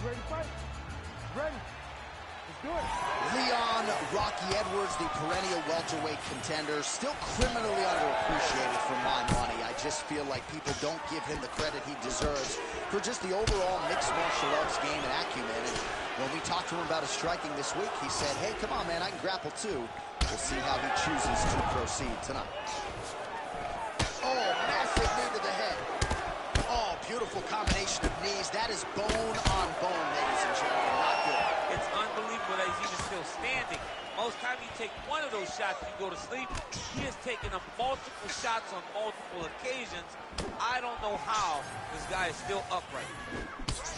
ready to fight? Ready. Let's do it. Leon Rocky Edwards, the perennial welterweight contender, still criminally underappreciated for my money. I just feel like people don't give him the credit he deserves for just the overall mixed martial arts game and acumen. And when we talked to him about his striking this week, he said, hey, come on, man, I can grapple too. We'll see how he chooses to proceed tonight. Oh, massive knee to the head. Oh, beautiful combination of knees. That is bone on bone, ladies and gentlemen. Not good. It's unbelievable that he's even still standing. Most time you take one of those shots, you go to sleep. He has taken multiple shots on multiple occasions. I don't know how this guy is still upright.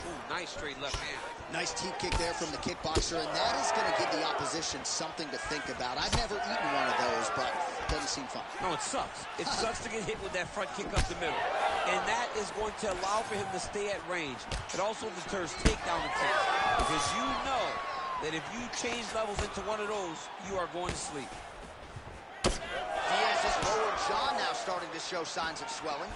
Ooh, nice straight left hand. Nice teep kick there from the kickboxer, and that is going to give the opposition something to think about. I've never eaten one of those, but it doesn't seem fun. No, it sucks. It sucks to get hit with that front kick up the middle. And that is going to allow for him to stay at range. It also deters takedown attempts, because you know that if you change levels into one of those, you are going to sleep. Diaz's lower jaw now starting to show signs of swelling.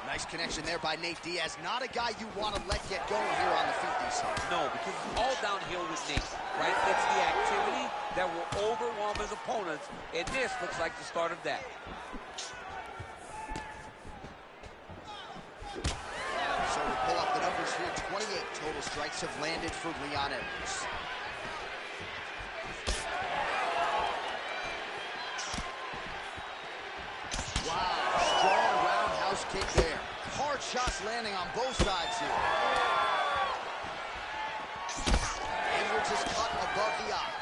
Nice connection there by Nate Diaz. Not a guy you want to let get going here on the feet these days. No, because it's all downhill with Nate, right? It's the activity that will overwhelm his opponents, and this looks like the start of that. So we pull up the numbers here. 28 total strikes have landed for Leon Edwards. Wow, strong roundhouse kick there. Hard shots landing on both sides here. Edwards is cut above the eye.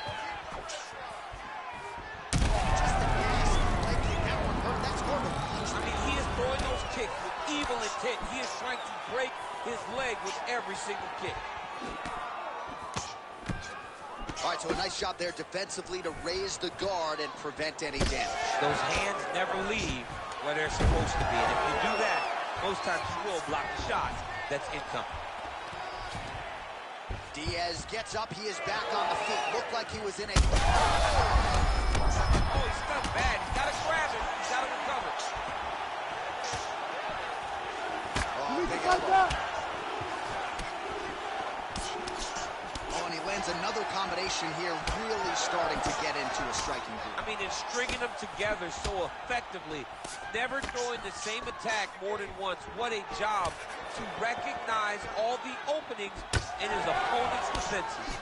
Just a nasty leg kick. That one hurt. That's hard to watch. I mean, he is throwing those kicks with evil intent. He is trying to break his leg with every single kick. All right, so a nice job there defensively to raise the guard and prevent any damage. Those hands never leave where they're supposed to be. And if you do that, most times you will block the shots that's incoming. Diaz gets up. He is back on the feet. Looked like he was in a... Oh, he's stuck bad. He's got to grab it. He's got to recover. Oh, big elbow. Oh, and he lands another combination here, really starting to get into a striking groove. I mean, and stringing them together so effectively, never throwing the same attack more than once. What a job to recognize all the openings in his opponent's defenses.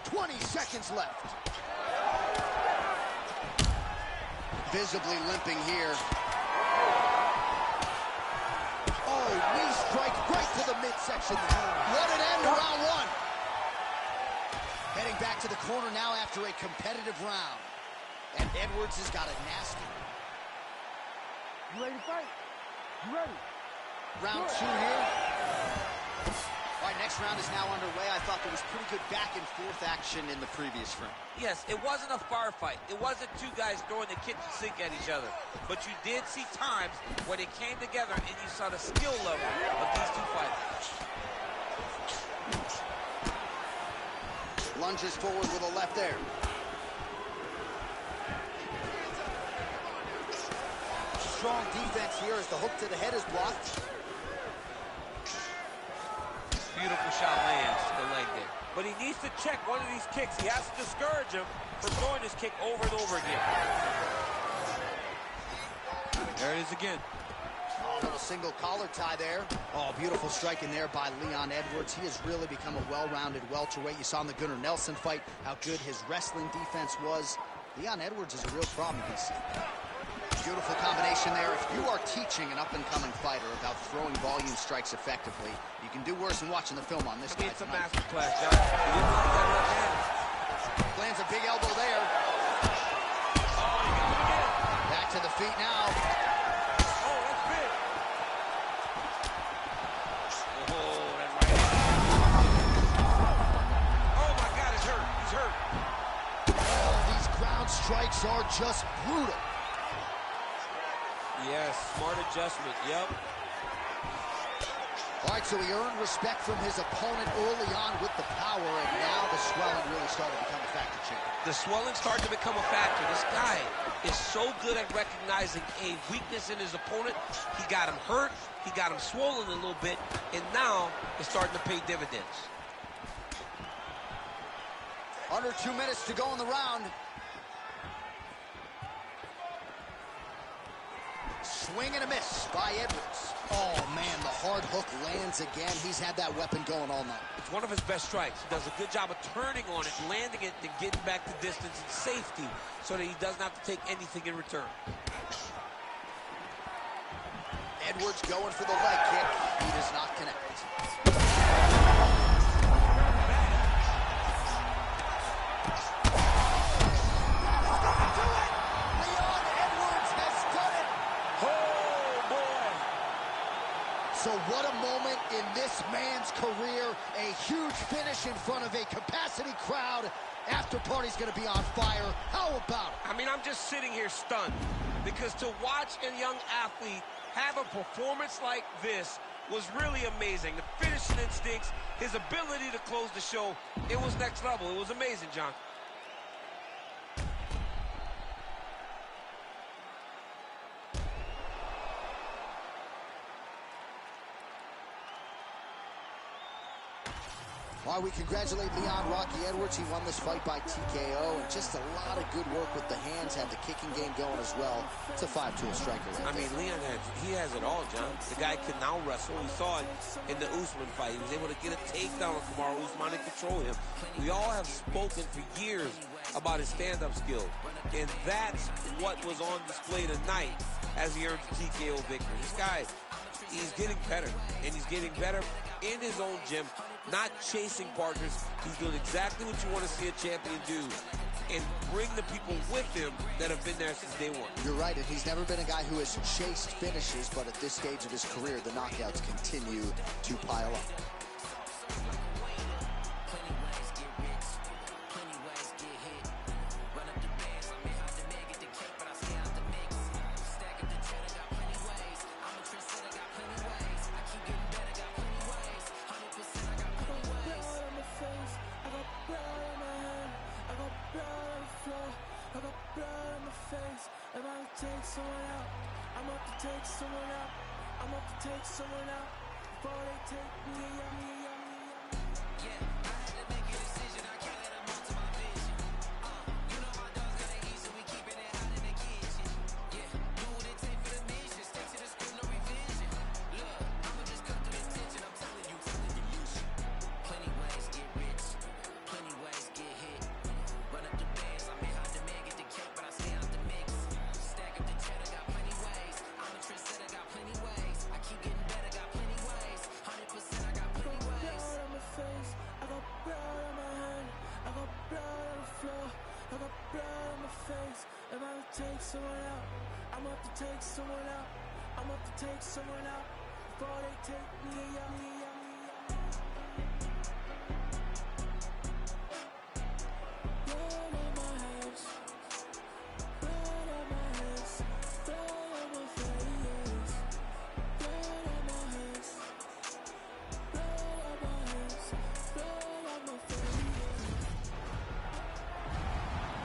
20 seconds left. Visibly limping here. Oh, knee strike right to the midsection. What an end to round one. Heading back to the corner now after a competitive round. And Edwards has got a nasty. You ready to fight? You ready? Round two here. All right, next round is now underway. I thought there was pretty good back and forth action in the previous round. Yes, it wasn't a firefight. It wasn't two guys throwing the kitchen sink at each other. But you did see times where they came together and you saw the skill level of these two fighters. Lunges forward with a left there. Strong defense here as the hook to the head is blocked. Beautiful shot lands to the leg there. But he needs to check one of these kicks. He has to discourage him from throwing this kick over and over again. There it is again. Oh, a little single collar tie there. Oh, beautiful strike in there by Leon Edwards. He has really become a well-rounded welterweight. You saw in the Gunnar Nelson fight how good his wrestling defense was. Leon Edwards is a real problem, DC. Beautiful combination there. If you are teaching an up-and-coming fighter about throwing volume strikes effectively, you can do worse than watching the film on this guy. It's a masterclass, John. He didn't like that left hand. Lands a big elbow there. Oh, he got it again. Back to the feet now. Oh, that's big. Oh, that right hand. Oh, my God, it's hurt. He's hurt. Oh, these ground strikes are just brutal. Yes, smart adjustment, yep. All right, so he earned respect from his opponent early on with the power, and now the swelling really started to become a factor, Champ. The swelling started to become a factor. This guy is so good at recognizing a weakness in his opponent. He got him hurt, he got him swollen a little bit, and now it's starting to pay dividends. Under 2 minutes to go in the round. Swing and a miss by Edwards. Oh, man, the hard hook lands again. He's had that weapon going all night. It's one of his best strikes. He does a good job of turning on it, landing it, and getting back to distance and safety so that he doesn't have to take anything in return. Edwards going for the leg kick. He does not connect. So what a moment in this man's career. A huge finish in front of a capacity crowd. After party's going to be on fire. How about it? I mean, I'm just sitting here stunned because to watch a young athlete have a performance like this was really amazing. The finishing instincts, his ability to close the show, it was next level. It was amazing, John. Well, we congratulate Leon Rocky Edwards. He won this fight by TKO, and just a lot of good work with the hands, had the kicking game going as well. It's a 5-tool striker right I mean, Leon, he has it all, John. The guy can now wrestle. We saw it in the Usman fight. He was able to get a takedown on Kamaru Usman and control him. We all have spoken for years about his stand-up skills, and that's what was on display tonight as he earned the TKO victory. This guy, he's getting better, and he's getting better in his own gym, not chasing partners. He's doing exactly what you want to see a champion do and bring the people with him that have been there since day one. You're right, and he's never been a guy who has chased finishes, but at this stage of his career, the knockouts continue to pile up.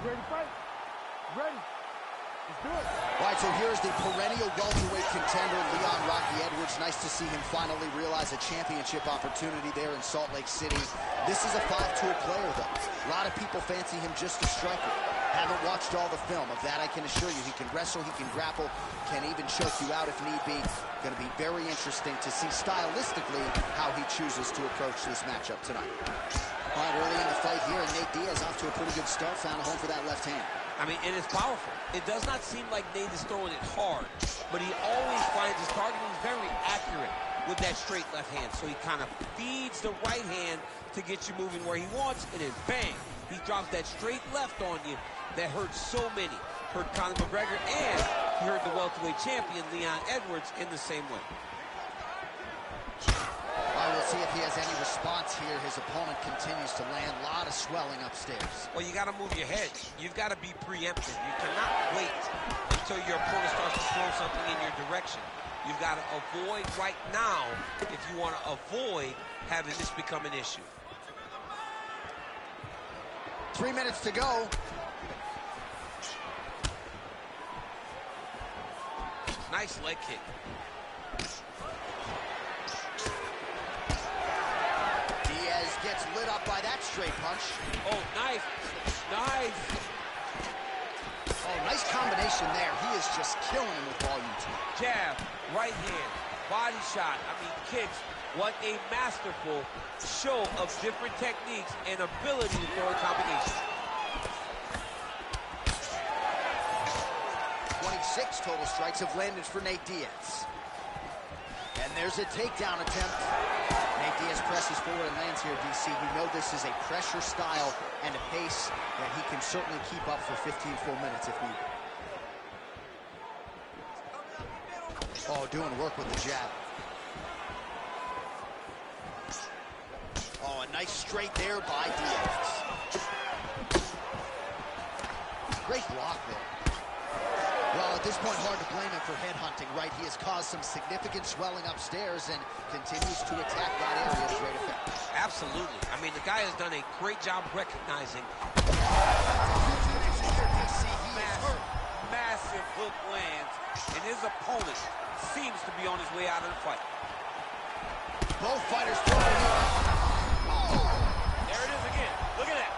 Ready to fight? Ready. Let's do it. All right, so here's the perennial welterweight contender, Leon Rocky Edwards. Nice to see him finally realize a championship opportunity there in Salt Lake City. This is a 5-tool player, though. A lot of people fancy him just a striker. Haven't watched all the film. Of that, I can assure you. He can wrestle, he can grapple, can even choke you out if need be. Going to be very interesting to see stylistically how he chooses to approach this matchup tonight. All right, early in the fight here, and Nate Diaz off to a pretty good start. Found a home for that left hand. I mean, and it's powerful. It does not seem like Nate is throwing it hard, but he always finds his target. He's very accurate with that straight left hand. So he kind of feeds the right hand to get you moving where he wants, and then bang, he drops that straight left on you that hurts so many. Hurt Conor McGregor, and he hurt the welterweight champion, Leon Edwards, in the same way. All right, we'll see if he has any response here. His opponent continues to land. A lot of swelling upstairs. Well, you got to move your head. You've got to be preemptive. You cannot wait until your opponent starts to throw something in your direction. You've got to avoid right now if you want to avoid having this become an issue. 3 minutes to go. Nice leg kick. Diaz gets lit up by that straight punch. Oh, nice. Nice. Oh, nice combination there. He is just killing him with volume too. Jab, right hand, body shot, kicks. What a masterful show of different techniques and ability to throw a combination. 26 total strikes have landed for Nate Diaz. And there's a takedown attempt. Nate Diaz presses forward and lands here, DC. You know this is a pressure style and a pace that he can certainly keep up for 15 full minutes if needed. Oh, doing work with the jab. Oh, a nice straight there by Diaz. Great block there. Well, at this point, hard to blame him for headhunting, right? He has caused some significant swelling upstairs and continues to attack that area with great effect. Absolutely. The guy has done a great job recognizing. Massive hook lands, and his opponent seems to be on his way out of the fight. Both fighters throwing. Oh. There it is again. Look at that.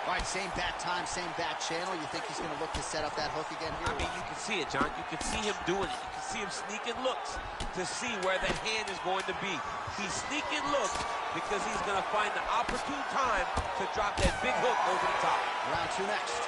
All right, same bat time, same bat channel. You think he's going to look to set up that hook again here? You can see it, John. You can see him doing it. You can see him sneaking looks to see where the hand is going to be. He's sneaking looks because he's going to find the opportune time to drop that big hook over the top. Round two next.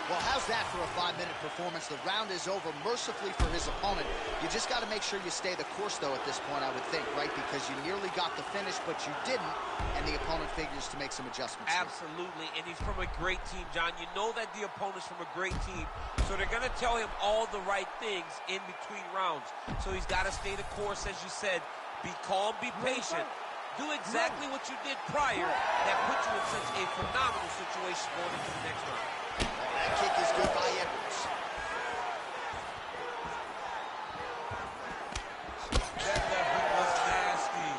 Well, how's that for a 5-minute performance? The round is over mercifully for his opponent. You just got to make sure you stay the course, though, at this point, I would think, right? Because you nearly got the finish, but you didn't, and the opponent figures to make some adjustments. Absolutely, and he's from a great team, John. You know that the opponent's from a great team, so they're going to tell him all the right things in between rounds. So he's got to stay the course, as you said. Be calm, be patient. Do exactly what you did prior that put you in such a phenomenal situation going into the next round. That kick is good by Edwards. That left hook was nasty.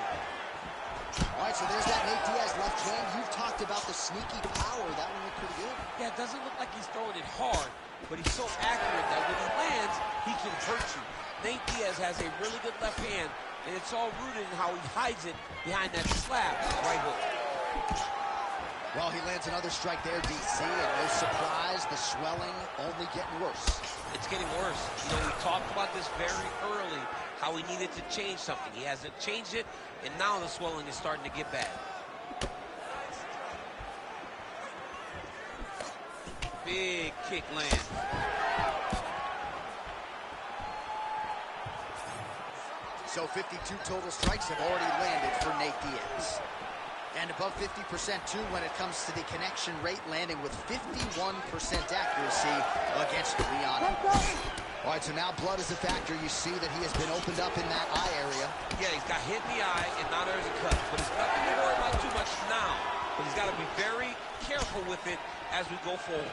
All right, so there's that Nate Diaz left hand. You've talked about the sneaky power. That one looked pretty good. Yeah, it doesn't look like he's throwing it hard, but he's so accurate that when he lands, he can hurt you. Nate Diaz has a really good left hand, and it's all rooted in how he hides it behind that slap right hook. Well, he lands another strike there, DC, and no surprise, the swelling only getting worse. It's getting worse. We talked about this very early, how he needed to change something. He hasn't changed it, and now the swelling is starting to get bad. Big kick lands. So 52 total strikes have already landed for Nate Diaz. And above 50% too when it comes to the connection rate, landing with 51% accuracy against Leon. All right, so now blood is a factor. You see that he has been opened up in that eye area. Yeah, he's got hit in the eye, and now there's a cut. But it's nothing to worry about too much now. But he's got to be very careful with it as we go forward.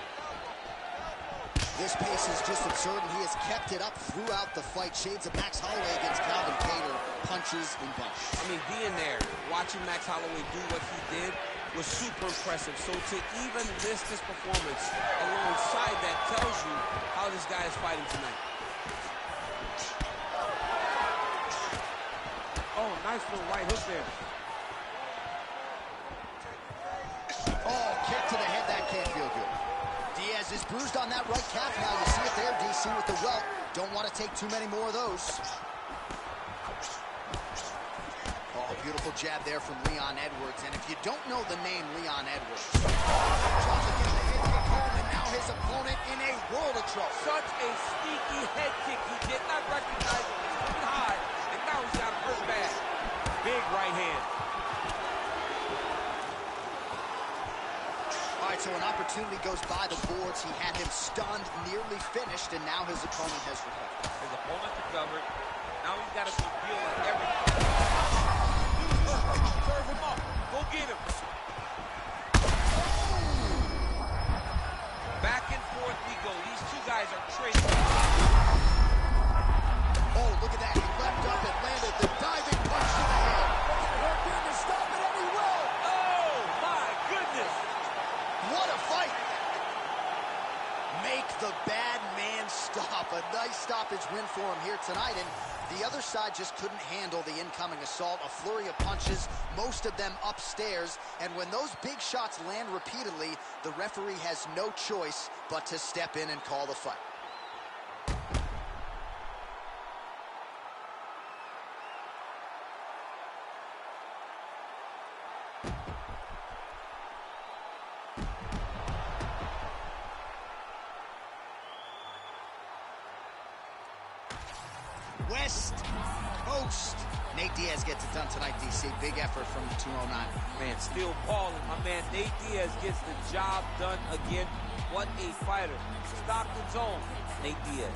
This pace is just absurd, and he has kept it up throughout the fight. Shades of Max Holloway against Calvin Kattar, punches and bunches. Being there, watching Max Holloway do what he did was super impressive. So to even miss this performance alongside that tells you how this guy is fighting tonight. Oh, nice little right hook there. Oh, kick to the head, that can't feel good. Diaz is bruised on that right calf now. You see it there, DC, with the welt. Don't want to take too many more of those. Oh, beautiful jab there from Leon Edwards. And if you don't know the name Leon Edwards, tries to get the head kick home, and now his opponent in a world of trouble. Such a sneaky head kick. He did not recognize it. He's looking high, and now he's got hurt bad. Big right hand. All right, so an opportunity goes by the boards. He had him stunned, nearly finished, and now his opponent has recovered. His opponent recovered. Now he's got to feel like everything. Serve him up. Go get him. nice stoppage win for him here tonight, and the other side just couldn't handle the incoming assault. A flurry of punches, most of them upstairs, and when those big shots land repeatedly, the referee has no choice but to step in and call the fight. West Coast. Nate Diaz gets it done tonight, DC. Big effort from the 209. Man, still balling. My man Nate Diaz gets the job done again. What a fighter. Stockton's own Nate Diaz.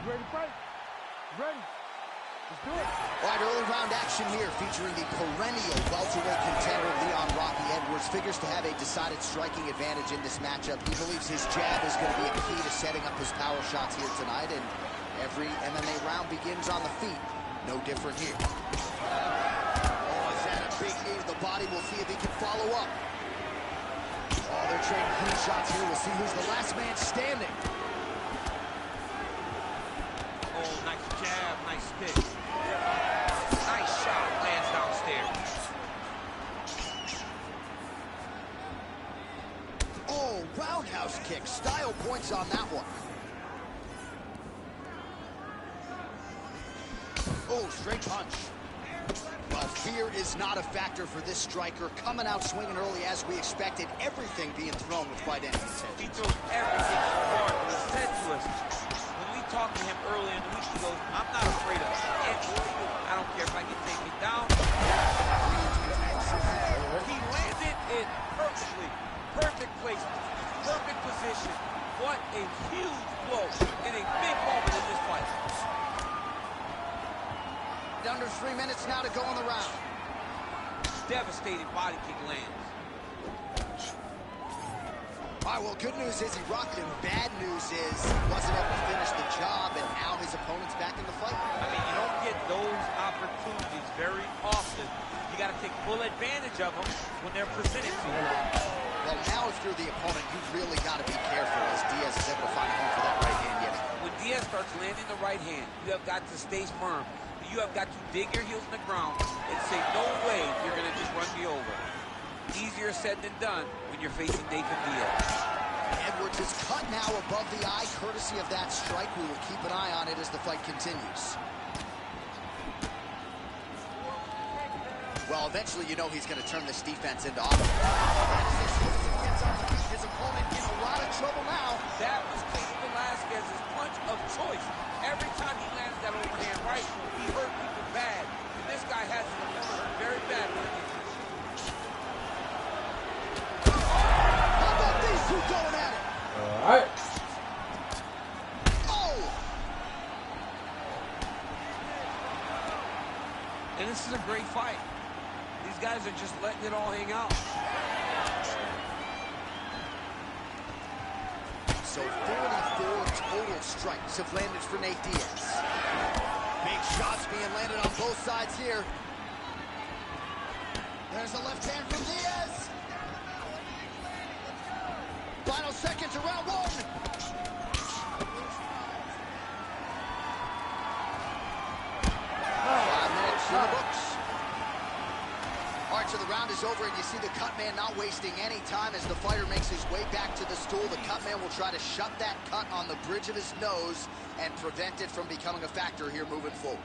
Ready to fight? Ready. Let's do it. All right, early round action here featuring the perennial welterweight contender Leon Rocky Edwards. Figures to have a decided striking advantage in this matchup. He believes his jab is going to be a key to setting up his power shots here tonight, and every MMA round begins on the feet. No different here. Oh, is that a big knee to the body? We'll see if he can follow up. Oh, they're trading clean shots here. We'll see who's the last man standing. Oh, nice jab, nice stick. Nice shot, lands downstairs. Oh, roundhouse kick. Style points on that one. Oh, straight punch. Well, fear is not a factor for this striker. Coming out swinging early as we expected. Everything being thrown with fight ending intentions. He throws everything hard. He said to us, when we talked to him early in the week, he goes, I'm not afraid of anything. I don't care if I get taken down. He landed it perfectly. Perfect placement. Perfect position. What a huge blow in a big moment in this fight. Under 3 minutes now to go in the round. Devastating body kick lands. All right, well, good news is he rocked him. Bad news is he wasn't able to finish the job, and now his opponent's back in the fight. I mean, you don't get those opportunities very often. You got to take full advantage of them when they're presented to you. Well, now if you're the opponent, you really got to be careful as Diaz is able to find a home for that right hand yet. When Diaz starts landing the right hand, you have got to stay firm. You have got to dig your heels in the ground and say, no way you're going to just run me over. Easier said than done when you're facing Nathan Diaz. Edwards is cut now above the eye, courtesy of that strike. We will keep an eye on it as the fight continues. Well, eventually, you know he's going to turn this defense into offense. Gets on the feet. His opponent in a lot of trouble now. That was Cain Velasquez's punch of choice. Every time he lands that overhand right, he hurt people bad. And this guy has an opponent hurt very bad. How about these two going at it? All right. Oh! great fight. These guys are just letting it all hang out. So 44 total strikes have landed for Nate Diaz. Big shots being landed on both sides here. There's a left hand from Diaz. Final seconds of round one. 5 minutes in the books. All right, so the round is over, and you see the cut man not wasting any time as the fighter makes his way back to the stool. The cut man will try to shut that cut on the bridge of his nose and prevent it from becoming a factor here moving forward.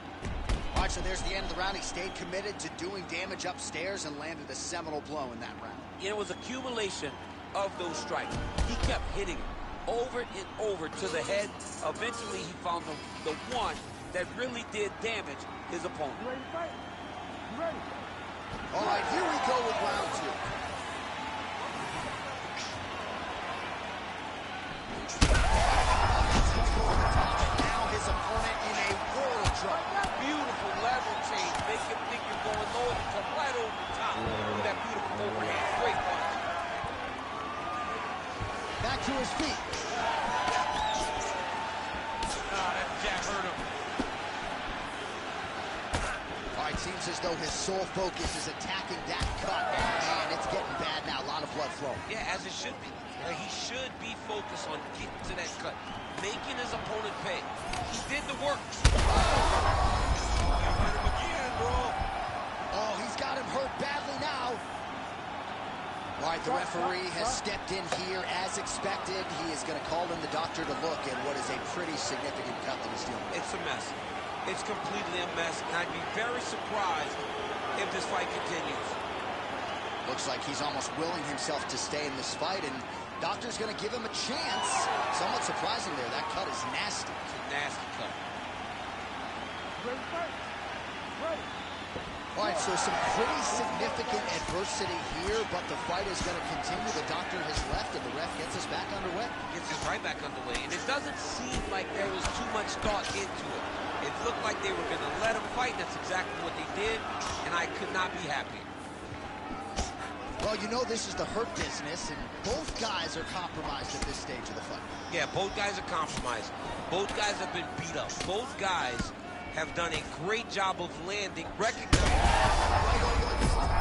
All right, so there's the end of the round. He stayed committed to doing damage upstairs and landed a seminal blow in that round. It was accumulation of those strikes. He kept hitting him over and over to the head. Eventually, he found the one that really did damage his opponent. You ready to fight? You ready? All right, here we go with round two. Now his opponent in a world of trouble. Beautiful level change. Make him think you're going low and come right over the top with that beautiful overhand. Great punch. Back to his feet. That jab hurt him. All right, seems as though his sole focus is attacking that cut. And it's getting bad now. A lot of blood flow. Yeah, as it should be. He should be focused on getting to that cut, making his opponent pay. He did the work. Hit him again, bro. Oh, he's got him hurt badly now. All right, the referee has stepped in here as expected. He is going to call in the doctor to look at what is a pretty significant cut that he's dealing with. It's a mess. It's completely a mess, and I'd be very surprised if this fight continues. Looks like he's almost willing himself to stay in this fight, and doctor's going to give him a chance. Somewhat surprising there. That cut is nasty. It's a nasty cut. You ready to fight? Ready. All right, so some pretty significant adversity here, but the fight is going to continue. The doctor has left, and the ref gets us back underway. Gets us right back underway, and it doesn't seem like there was too much thought into it. It looked like they were going to let him fight. That's exactly what they did, and I could not be happier. Well, you know this is the hurt business, and both guys are compromised at this stage of the fight. Yeah, both guys are compromised. Both guys have been beat up. Both guys have done a great job of landing, recognizing.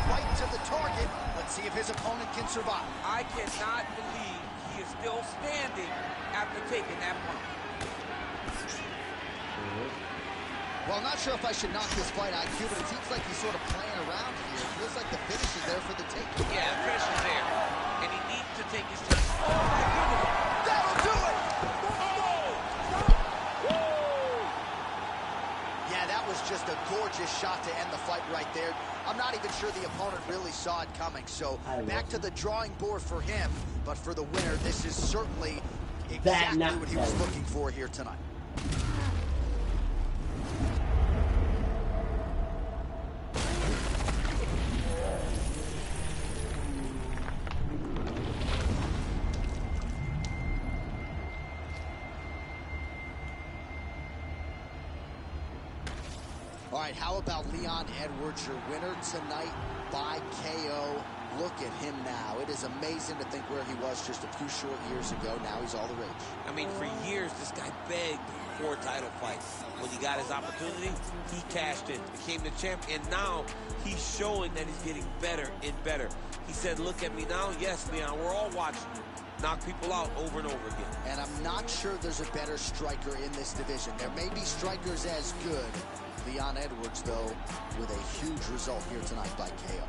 Right to the target. Let's see if his opponent can survive. I cannot believe he is still standing after taking that punch. Well, I'm not sure if I should knock his fight IQ, but it seems like he's sort of playing around here. It feels like the finish is there for the taking. Yeah, the finish is there. And he needs to take his time. Oh, my goodness. That'll do it! Yeah, that was just a gorgeous shot to end the fight right there. I'm not even sure the opponent really saw it coming. So back to the drawing board for him. But for the winner, this is certainly exactly what he was looking for here tonight. All right, how about Leon Edwards, your winner tonight by KO? Look at him now. It is amazing to think where he was just a few short years ago. Now he's all the rage. I mean, for years, this guy begged for a title fight. When he got his opportunity, he cashed in, became the champ, and now he's showing that he's getting better and better. He said, look at me now. Yes, Leon, we're all watching you. Knock people out over and over again. And I'm not sure there's a better striker in this division. There may be strikers as good. Leon Edwards, though, with a huge result here tonight by KO.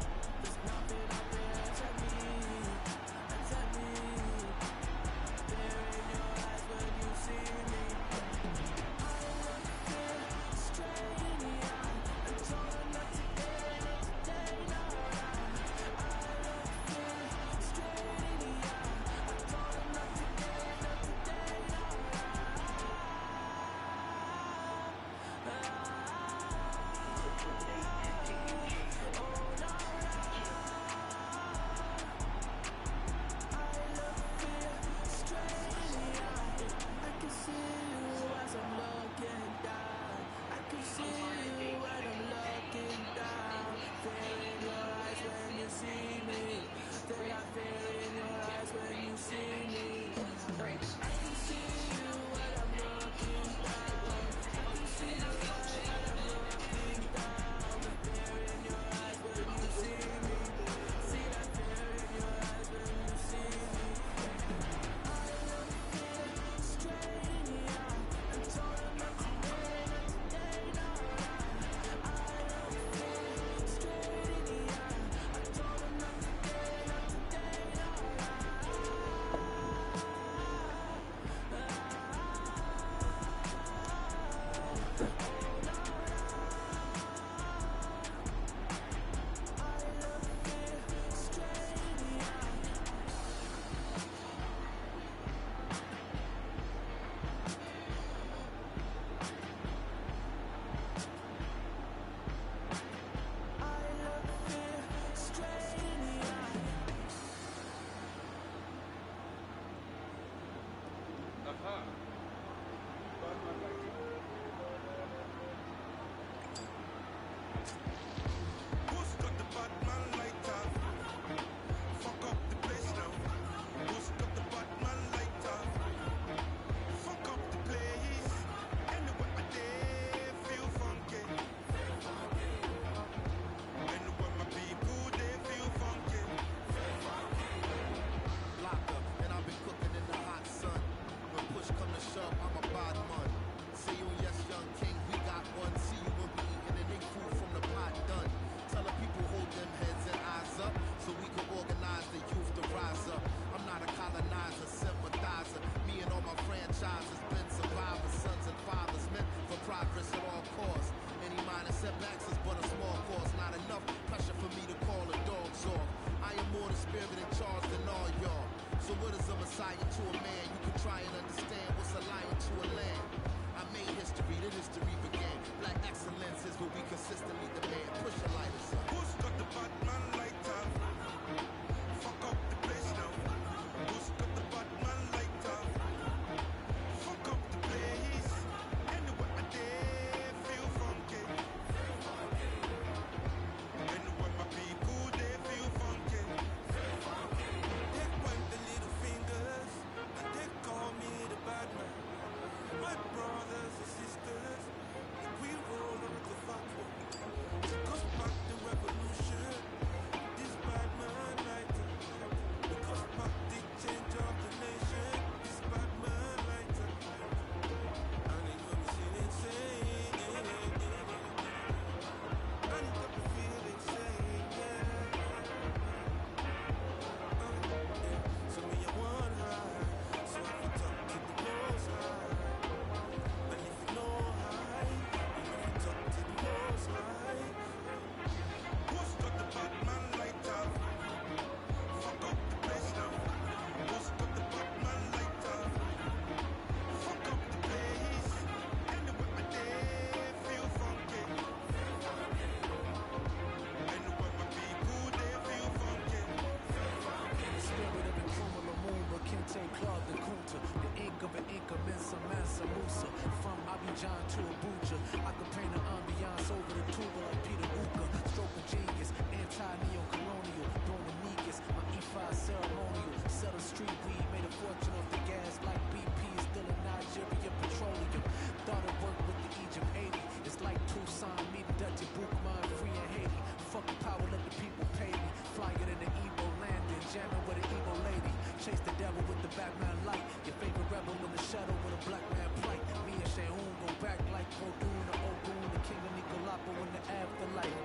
Dante Claude de Kunta, the ink of an Inca, Mensa Mansa Musa. From Abidjan to Abuja, I could paint an ambiance over the tuba like Peter Uka. Stroke of genius, anti-neo-colonial, Dominicus, my E5 ceremonial. Sell the street weed, made a fortune off the gas like BP, still in Nigeria petroleum. Thought it worked with the Egypt 80. It's like Tucson meeting Dutch Bookman, free in Haiti. Fucking power, let the people pay me. Flying in the Igbo landing, jamming with an Igbo lady. Chase the devil with the Batman light. Your favorite rebel in the shadow with a black man plight. Me and Shehoon go back like Kodun or Ogun, the king of Nicolapo in the afterlife.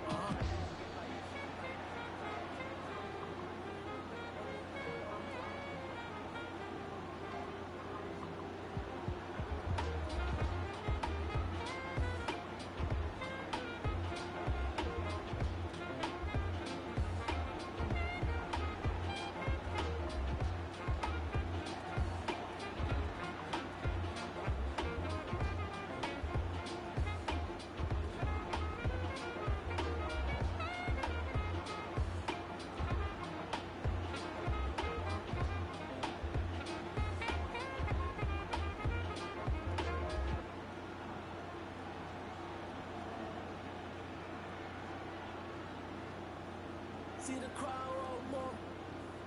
See the crowd roll more.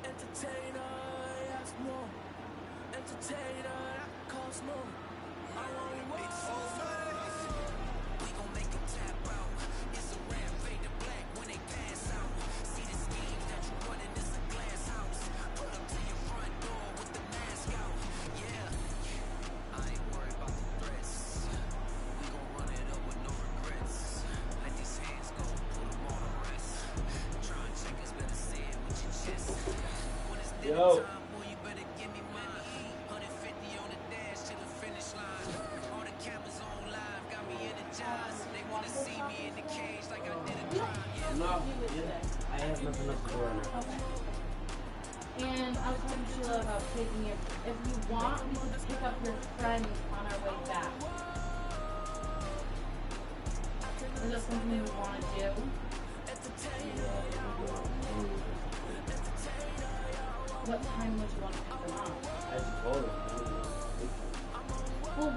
Entertainer, yes, more. Entertainer, that costs more. I won't wait so fast. We gon' make them tap out. It's a rap, fade to black when they pass out. See the scheme that you running, it's a glass house. Pull up to your front door with the mask out. Yeah, I ain't worried about the threats. We gon' run it up with no regrets. Let these hands go, put them on the rest. Trying checkers, better say it with your chest. When it's dinner time, boy, you better give me money. 150 on the dash to the finish line. All the cameras on live got me energized. They wanna see me in the cage like I did a crime. Yeah. No, I have nothing else to run. Okay. And I was talking to Sheila about taking it. If you want, we could pick up your friend on our way back. Is that something you want to do? What time would you want to pick them up? I just told him. Well,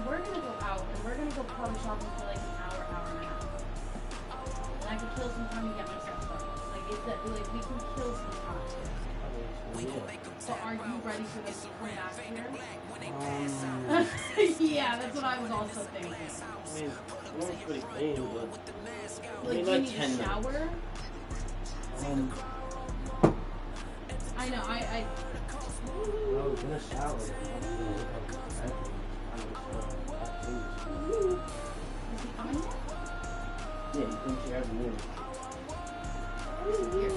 we're gonna go out and we're gonna go party shopping for like an hour and a half. And I could kill some time to get my stuff done. Like it's that like we can kill some time. So are you ready for this to come back here? Yeah, that's what I was also thinking. I mean, it was pretty clean, but Like, maybe do you like need 10 a shower? I know, I I was gonna shower. Is he coming yet? Yeah, you think she has me? Here.